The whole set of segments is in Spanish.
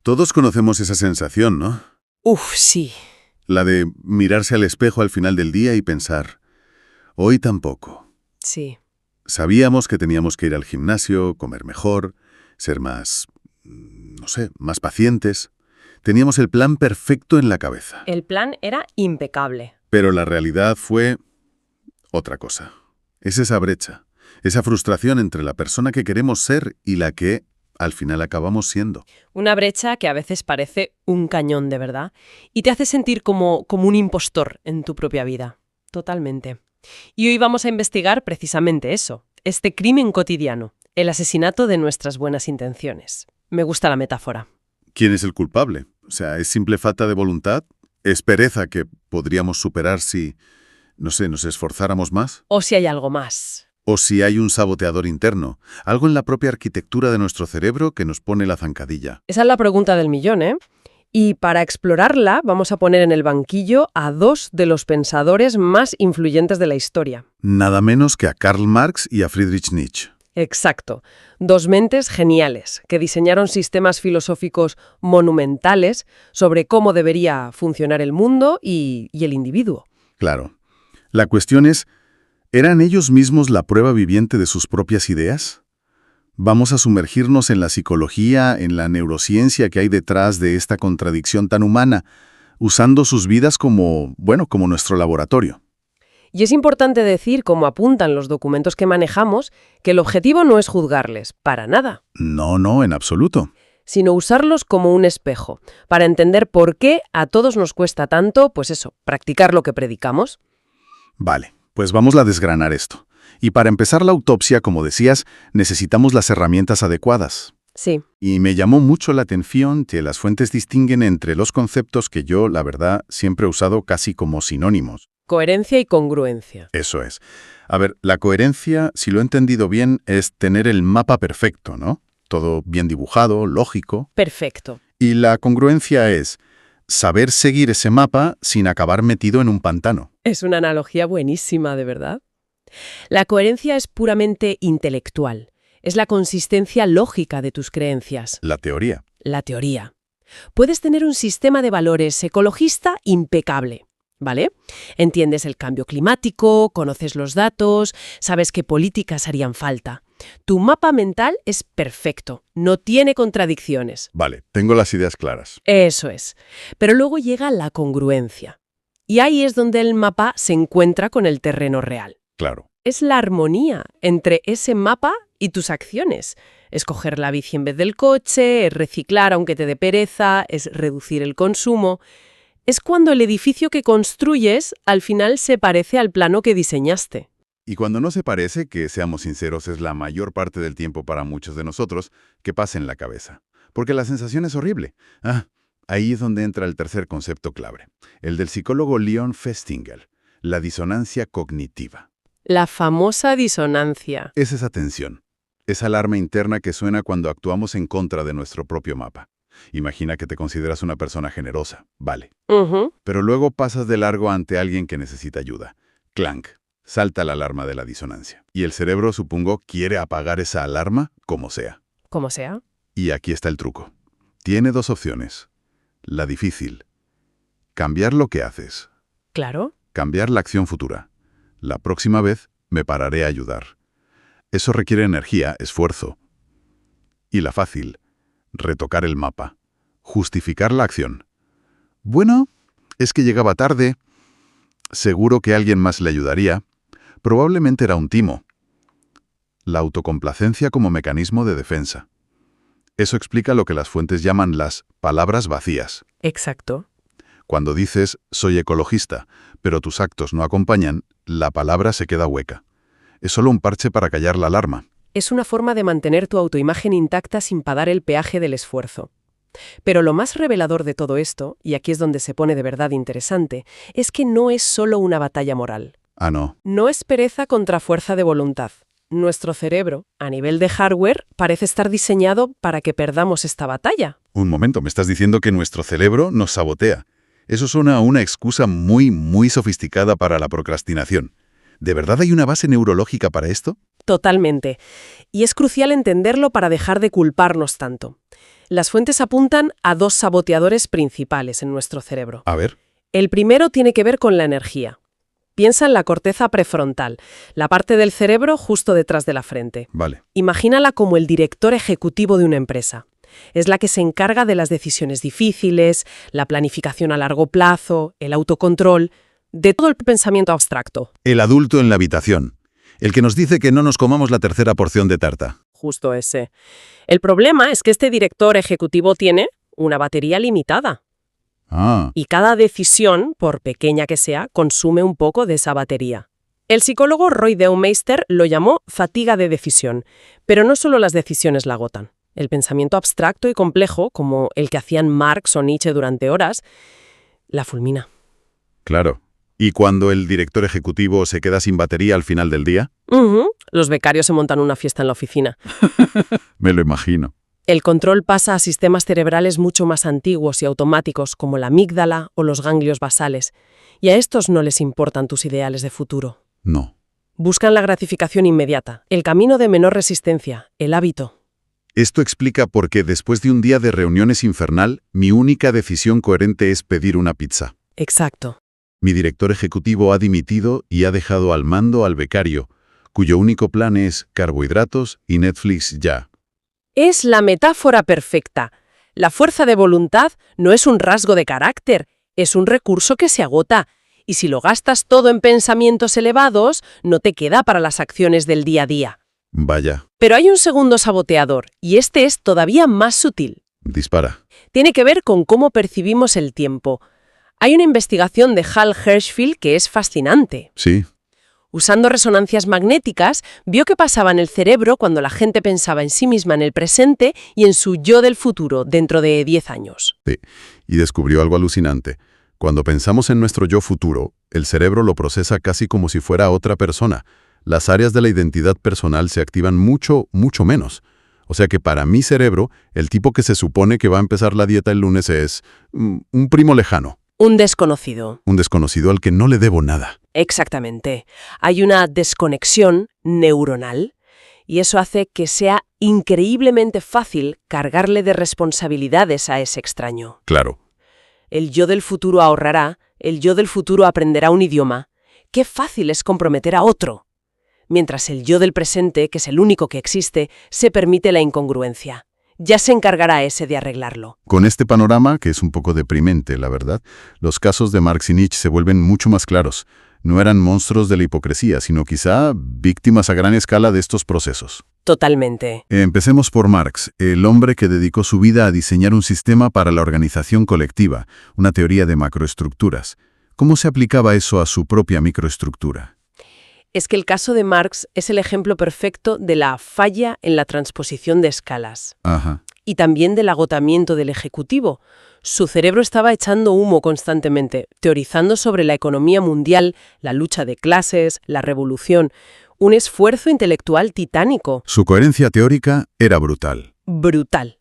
Todos conocemos esa sensación, ¿no? Uf, sí. La de mirarse al espejo al final del día y pensar, hoy tampoco. Sí. Sabíamos que teníamos que ir al gimnasio, comer mejor, ser más, no sé, más pacientes. Teníamos el plan perfecto en la cabeza. El plan era impecable. Pero la realidad fue otra cosa. Es esa brecha, esa frustración entre la persona que queremos ser y la que al final acabamos siendo. Una brecha que a veces parece un cañón de verdad y te hace sentir como un impostor en tu propia vida. Totalmente. Y hoy vamos a investigar precisamente eso, este crimen cotidiano, el asesinato de nuestras buenas intenciones. Me gusta la metáfora. ¿Quién es el culpable? O sea, ¿es simple falta de voluntad? ¿Es pereza que podríamos superar si, no sé, nos esforzáramos más? O si hay algo más. ¿O si hay un saboteador interno? Algo en la propia arquitectura de nuestro cerebro que nos pone la zancadilla. Esa es la pregunta del millón, ¿eh? Y para explorarla vamos a poner en el banquillo a dos de los pensadores más influyentes de la historia. Nada menos que a Karl Marx y a Friedrich Nietzsche. Exacto. Dos mentes geniales que diseñaron sistemas filosóficos monumentales sobre cómo debería funcionar el mundo y el individuo. Claro. La cuestión es, ¿eran ellos mismos la prueba viviente de sus propias ideas? Vamos a sumergirnos en la psicología, en la neurociencia que hay detrás de esta contradicción tan humana, usando sus vidas como nuestro laboratorio. Y es importante decir, como apuntan los documentos que manejamos, que el objetivo no es juzgarles, para nada. No, en absoluto. Sino usarlos como un espejo, para entender por qué a todos nos cuesta tanto, practicar lo que predicamos. Vale, pues vamos a desgranar esto. Y para empezar la autopsia, como decías, necesitamos las herramientas adecuadas. Sí. Y me llamó mucho la atención que las fuentes distinguen entre los conceptos que yo, la verdad, siempre he usado casi como sinónimos. Coherencia y congruencia. Eso es. A ver, la coherencia, si lo he entendido bien, es tener el mapa perfecto, ¿no? Todo bien dibujado, lógico. Perfecto. Y la congruencia es saber seguir ese mapa sin acabar metido en un pantano. Es una analogía buenísima, de verdad. La coherencia es puramente intelectual. Es la consistencia lógica de tus creencias. La teoría. La teoría. Puedes tener un sistema de valores ecologista impecable, ¿vale? Entiendes el cambio climático, conoces los datos, sabes qué políticas harían falta. Tu mapa mental es perfecto, no tiene contradicciones. Vale, tengo las ideas claras. Eso es. Pero luego llega la congruencia. Y ahí es donde el mapa se encuentra con el terreno real. Claro. Es la armonía entre ese mapa y tus acciones. Escoger la bici en vez del coche, es reciclar aunque te dé pereza, es reducir el consumo. Es cuando el edificio que construyes al final se parece al plano que diseñaste. Y cuando no se parece, que seamos sinceros, es la mayor parte del tiempo para muchos de nosotros, que pasa en la cabeza. Porque la sensación es horrible. Ahí es donde entra el tercer concepto clave, el del psicólogo Leon Festinger, la disonancia cognitiva. La famosa disonancia. Es esa tensión, esa alarma interna que suena cuando actuamos en contra de nuestro propio mapa. Imagina que te consideras una persona generosa, vale. Pero luego pasas de largo ante alguien que necesita ayuda. Clank, salta la alarma de la disonancia. Y el cerebro, supongo, quiere apagar esa alarma como sea. Como sea. Y aquí está el truco. Tiene dos opciones. La difícil. Cambiar lo que haces. Claro. Cambiar la acción futura. La próxima vez me pararé a ayudar. Eso requiere energía, esfuerzo. Y la fácil. Retocar el mapa. Justificar la acción. Bueno, es que llegaba tarde. Seguro que alguien más le ayudaría. Probablemente era un timo. La autocomplacencia como mecanismo de defensa. Eso explica lo que las fuentes llaman las palabras vacías. Exacto. Cuando dices, soy ecologista, pero tus actos no acompañan, la palabra se queda hueca. Es solo un parche para callar la alarma. Es una forma de mantener tu autoimagen intacta sin pagar el peaje del esfuerzo. Pero lo más revelador de todo esto, y aquí es donde se pone de verdad interesante, es que no es solo una batalla moral. No. No es pereza contra fuerza de voluntad. Nuestro cerebro, a nivel de hardware, parece estar diseñado para que perdamos esta batalla. Un momento, me estás diciendo que nuestro cerebro nos sabotea. Eso suena a una excusa muy sofisticada para la procrastinación. ¿De verdad hay una base neurológica para esto? Totalmente. Y es crucial entenderlo para dejar de culparnos tanto. Las fuentes apuntan a dos saboteadores principales en nuestro cerebro. A ver. El primero tiene que ver con la energía. Piensa en la corteza prefrontal, la parte del cerebro justo detrás de la frente. Vale. Imagínala como el director ejecutivo de una empresa. Es la que se encarga de las decisiones difíciles, la planificación a largo plazo, el autocontrol, de todo el pensamiento abstracto. El adulto en la habitación. El que nos dice que no nos comamos la tercera porción de tarta. Justo ese. El problema es que este director ejecutivo tiene una batería limitada. Ah, Y cada decisión, por pequeña que sea, consume un poco de esa batería. El psicólogo Roy Baumeister lo llamó fatiga de decisión, pero no solo las decisiones la agotan. El pensamiento abstracto y complejo, como el que hacían Marx o Nietzsche durante horas, la fulmina. claro. ¿Y cuando el director ejecutivo se queda sin batería al final del día? Los becarios se montan una fiesta en la oficina. Me lo imagino. El control pasa a sistemas cerebrales mucho más antiguos y automáticos, como la amígdala o los ganglios basales, y a estos no les importan tus ideales de futuro. No. Buscan la gratificación inmediata, el camino de menor resistencia, el hábito. Esto explica por qué después de un día de reuniones infernal, mi única decisión coherente es pedir una pizza. Exacto. Mi director ejecutivo ha dimitido y ha dejado al mando al becario, cuyo único plan es carbohidratos y Netflix ya. Es la metáfora perfecta. La fuerza de voluntad no es un rasgo de carácter, es un recurso que se agota. Y si lo gastas todo en pensamientos elevados, no te queda para las acciones del día a día. Vaya, Pero hay un segundo saboteador, y este es todavía más sutil. dispara. Tiene que ver con cómo percibimos el tiempo. Hay una investigación de Hal Hershfield que es fascinante. Sí, Usando resonancias magnéticas, vio qué pasaba en el cerebro cuando la gente pensaba en sí misma en el presente y en su yo del futuro dentro de 10 años. y descubrió algo alucinante. Cuando pensamos en nuestro yo futuro, el cerebro lo procesa casi como si fuera otra persona. Las áreas de la identidad personal se activan mucho, mucho menos. O sea que para mi cerebro, el tipo que se supone que va a empezar la dieta el lunes es un primo lejano, Un desconocido. un desconocido al que no le debo nada. Exactamente. Hay una desconexión neuronal y eso hace que sea increíblemente fácil cargarle de responsabilidades a ese extraño. Claro. El yo del futuro ahorrará, el yo del futuro aprenderá un idioma. Qué fácil es comprometer a otro. Mientras el yo del presente, que es el único que existe, se permite la incongruencia. Ya se encargará ese de arreglarlo. Con este panorama, que es un poco deprimente, la verdad, los casos de Marx y Nietzsche se vuelven mucho más claros. No eran monstruos de la hipocresía, sino quizá víctimas a gran escala de estos procesos. Totalmente. Empecemos por Marx, el hombre que dedicó su vida a diseñar un sistema para la organización colectiva, una teoría de macroestructuras. ¿Cómo se aplicaba eso a su propia microestructura? Es que el caso de Marx es el ejemplo perfecto de la falla en la transposición de escalas. Ajá. Y también del agotamiento del ejecutivo. Su cerebro estaba echando humo constantemente, teorizando sobre la economía mundial, la lucha de clases, la revolución. Un esfuerzo intelectual titánico. Su coherencia teórica era brutal. Brutal.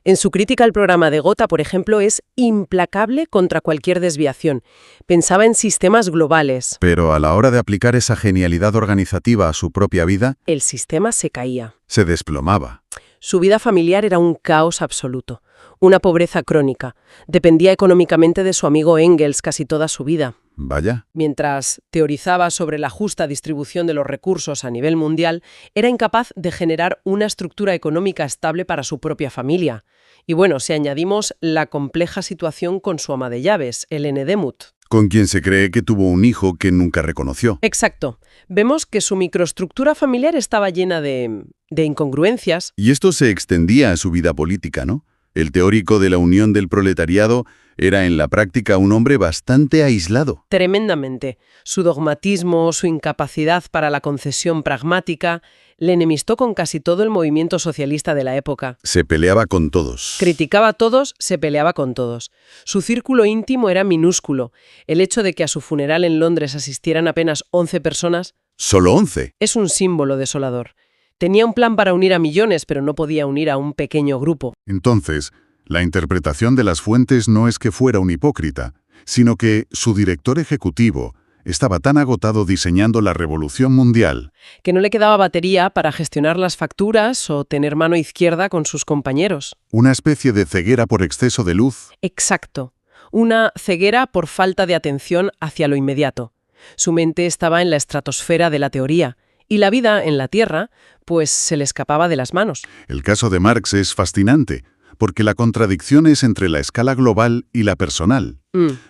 En su crítica al programa de Gotha, por ejemplo, es implacable contra cualquier desviación. Pensaba en sistemas globales. Pero a la hora de aplicar esa genialidad organizativa a su propia vida, El sistema se caía. se desplomaba. Su vida familiar era un caos absoluto, una pobreza crónica. Dependía económicamente de su amigo Engels casi toda su vida. Vaya. Mientras teorizaba sobre la justa distribución de los recursos a nivel mundial, era incapaz de generar una estructura económica estable para su propia familia. Y bueno, si añadimos la compleja situación con su ama de llaves, Helene Demuth. Con quien se cree que tuvo un hijo que nunca reconoció. Exacto. Vemos que su microestructura familiar estaba llena de incongruencias. Y esto se extendía a su vida política, ¿no? El teórico de la unión del proletariado era en la práctica un hombre bastante aislado. Tremendamente. Su dogmatismo, su incapacidad para la concesión pragmática, le enemistó con casi todo el movimiento socialista de la época. Se peleaba con todos. Criticaba a todos, se peleaba con todos. Su círculo íntimo era minúsculo. El hecho de que a su funeral en Londres asistieran apenas 11 personas Solo 11. es un símbolo desolador. Tenía un plan para unir a millones, pero no podía unir a un pequeño grupo. Entonces, la interpretación de las fuentes no es que fuera un hipócrita, sino que su director ejecutivo, Estaba tan agotado diseñando la revolución mundial. Que no le quedaba batería para gestionar las facturas o tener mano izquierda con sus compañeros. Una especie de ceguera por exceso de luz. Exacto. Una ceguera por falta de atención hacia lo inmediato. Su mente estaba en la estratosfera de la teoría, y la vida en la Tierra, pues se le escapaba de las manos. El caso de Marx es fascinante, porque la contradicción es entre la escala global y la personal.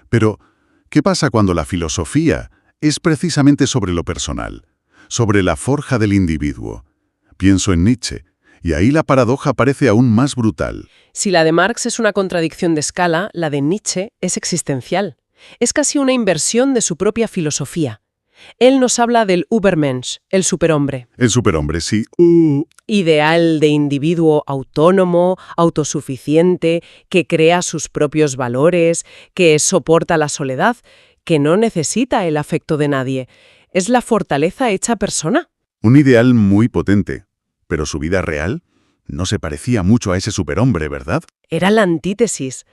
Pero, ¿qué pasa cuando la filosofía es precisamente sobre lo personal, sobre la forja del individuo? Pienso en Nietzsche, y ahí la paradoja parece aún más brutal. Si la de Marx es una contradicción de escala, la de Nietzsche es existencial. Es casi una inversión de su propia filosofía. Él nos habla del Übermensch, el superhombre. El superhombre, sí. Ideal de individuo autónomo, autosuficiente, que crea sus propios valores, que soporta la soledad, que no necesita el afecto de nadie. Es la fortaleza hecha persona. Un ideal muy potente, pero su vida real no se parecía mucho a ese superhombre, ¿verdad? Era la antítesis.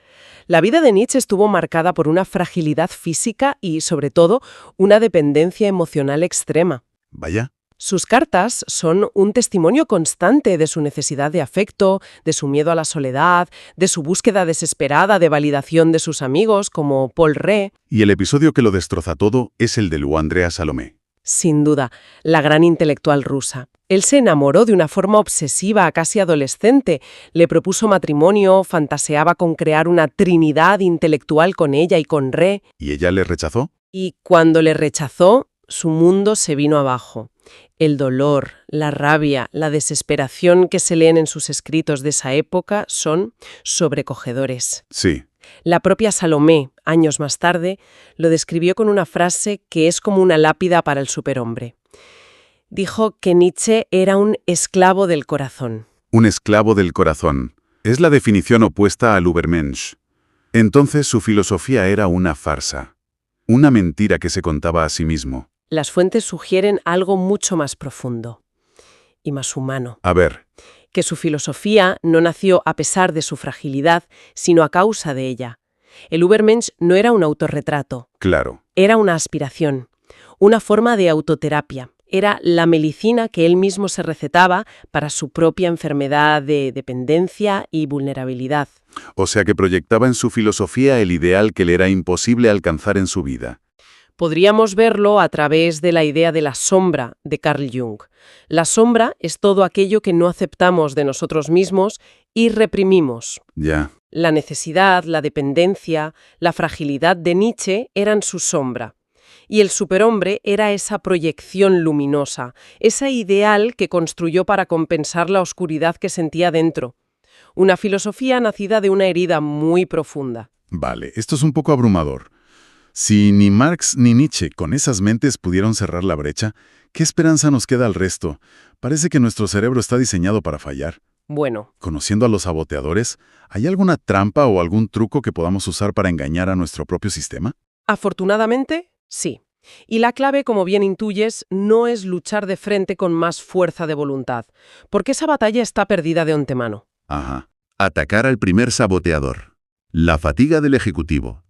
La vida de Nietzsche estuvo marcada por una fragilidad física y, sobre todo, una dependencia emocional extrema. Vaya. Sus cartas son un testimonio constante de su necesidad de afecto, de su miedo a la soledad, de su búsqueda desesperada de validación de sus amigos, como Paul Rée. Y el episodio que lo destroza todo es el de Andrea Salomé. Sin duda, la gran intelectual rusa. Él se enamoró de una forma obsesiva, casi adolescente. Le propuso matrimonio, fantaseaba con crear una trinidad intelectual con ella y con Rée. ¿Y ella le rechazó? Y cuando le rechazó, su mundo se vino abajo. El dolor, la rabia, la desesperación que se leen en sus escritos de esa época son sobrecogedores. Sí. La propia Salomé, años más tarde, lo describió con una frase que es como una lápida para el superhombre. Dijo que Nietzsche era un esclavo del corazón. Un esclavo del corazón. Es la definición opuesta al Übermensch. Entonces su filosofía era una farsa. Una mentira que se contaba a sí mismo. Las fuentes sugieren algo mucho más profundo y más humano. A ver. Que su filosofía no nació a pesar de su fragilidad, sino a causa de ella. El Übermensch no era un autorretrato. Claro. Era una aspiración, una forma de autoterapia. Era la medicina que él mismo se recetaba para su propia enfermedad de dependencia y vulnerabilidad. O sea que proyectaba en su filosofía el ideal que le era imposible alcanzar en su vida. Podríamos verlo a través de la idea de la sombra de Carl Jung. La sombra es todo aquello que no aceptamos de nosotros mismos y reprimimos. Ya. La necesidad, la dependencia, la fragilidad de Nietzsche eran su sombra. Y el superhombre era esa proyección luminosa, ese ideal que construyó para compensar la oscuridad que sentía dentro. Una filosofía nacida de una herida muy profunda. Vale, esto es un poco abrumador. Si ni Marx ni Nietzsche con esas mentes pudieron cerrar la brecha, ¿qué esperanza nos queda al resto? Parece que nuestro cerebro está diseñado para fallar. Bueno. Conociendo a los saboteadores, ¿hay alguna trampa o algún truco que podamos usar para engañar a nuestro propio sistema? Afortunadamente, sí. Y la clave, como bien intuyes, no es luchar de frente con más fuerza de voluntad, porque esa batalla está perdida de antemano. Ajá. Atacar al primer saboteador. La fatiga del ejecutivo.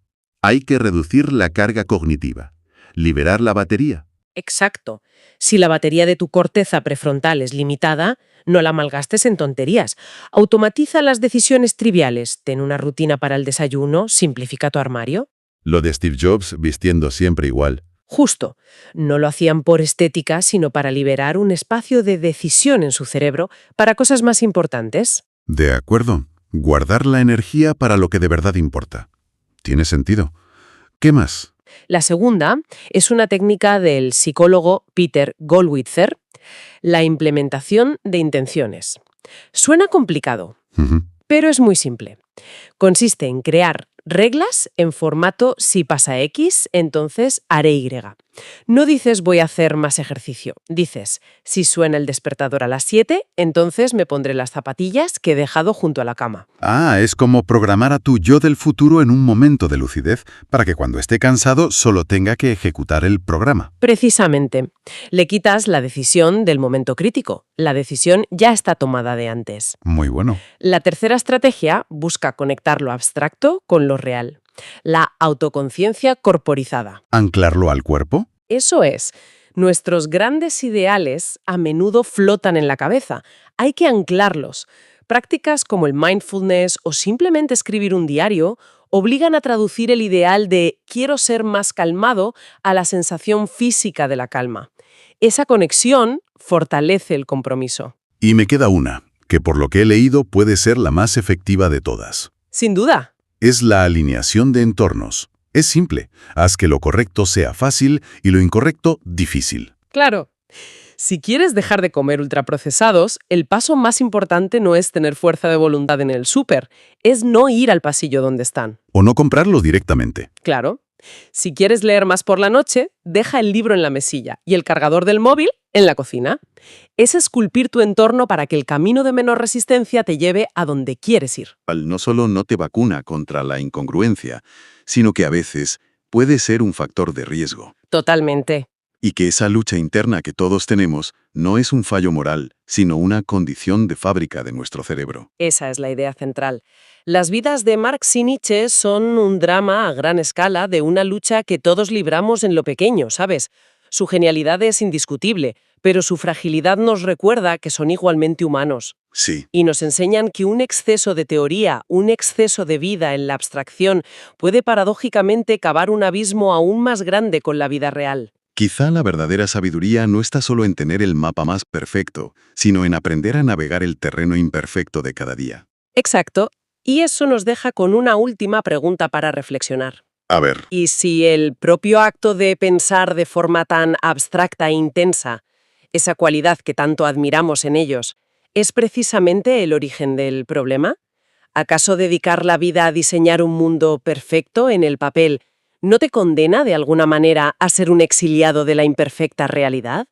Hay que reducir la carga cognitiva. Liberar la batería. Exacto. Si la batería de tu corteza prefrontal es limitada, no la malgastes en tonterías. Automatiza las decisiones triviales. Ten una rutina para el desayuno, simplifica tu armario. Lo de Steve Jobs vistiendo siempre igual. Justo. No lo hacían por estética, sino para liberar un espacio de decisión en su cerebro para cosas más importantes. De acuerdo. Guardar la energía para lo que de verdad importa. Tiene sentido. ¿Qué más? La segunda es una técnica del psicólogo Peter Gollwitzer, la implementación de intenciones. Suena complicado, pero es muy simple. Consiste en crear reglas en formato si pasa X, entonces haré Y. No dices voy a hacer más ejercicio. Dices, si suena el despertador a las 7, entonces me pondré las zapatillas que he dejado junto a la cama. Ah, es como programar a tu yo del futuro en un momento de lucidez para que cuando esté cansado solo tenga que ejecutar el programa. Precisamente. Le quitas la decisión del momento crítico. La decisión ya está tomada de antes. Muy bueno. La tercera estrategia busca conectar lo abstracto con lo real. la autoconciencia corporizada. ¿Anclarlo al cuerpo? Eso es. Nuestros grandes ideales a menudo flotan en la cabeza. Hay que anclarlos. Prácticas como el mindfulness o simplemente escribir un diario obligan a traducir el ideal de quiero ser más calmado a la sensación física de la calma. Esa conexión fortalece el compromiso. Y me queda una, que por lo que he leído puede ser la más efectiva de todas. Sin duda. Es la alineación de entornos. Es simple. Haz que lo correcto sea fácil y lo incorrecto difícil. Claro. Si quieres dejar de comer ultraprocesados, el paso más importante no es tener fuerza de voluntad en el súper, es no ir al pasillo donde están. O no comprarlos directamente. Claro. Si quieres leer más por la noche, deja el libro en la mesilla y el cargador del móvil en la cocina. Es esculpir tu entorno para que el camino de menor resistencia te lleve a donde quieres ir. No solo no te vacuna contra la incongruencia, sino que a veces puede ser un factor de riesgo. Totalmente. Y que esa lucha interna que todos tenemos no es un fallo moral, sino una condición de fábrica de nuestro cerebro. Esa es la idea central. Las vidas de Marx y Nietzsche son un drama a gran escala de una lucha que todos libramos en lo pequeño, ¿sabes? Su genialidad es indiscutible, pero su fragilidad nos recuerda que son igualmente humanos. Sí. Y nos enseñan que un exceso de teoría, un exceso de vida en la abstracción, puede paradójicamente cavar un abismo aún más grande con la vida real. Quizá la verdadera sabiduría no está solo en tener el mapa más perfecto, sino en aprender a navegar el terreno imperfecto de cada día. Exacto. Y eso nos deja con una última pregunta para reflexionar. A ver. ¿Y si el propio acto de pensar de forma tan abstracta e intensa, esa cualidad que tanto admiramos en ellos, es precisamente el origen del problema? ¿Acaso dedicar la vida a diseñar un mundo perfecto en el papel no te condena de alguna manera a ser un exiliado de la imperfecta realidad?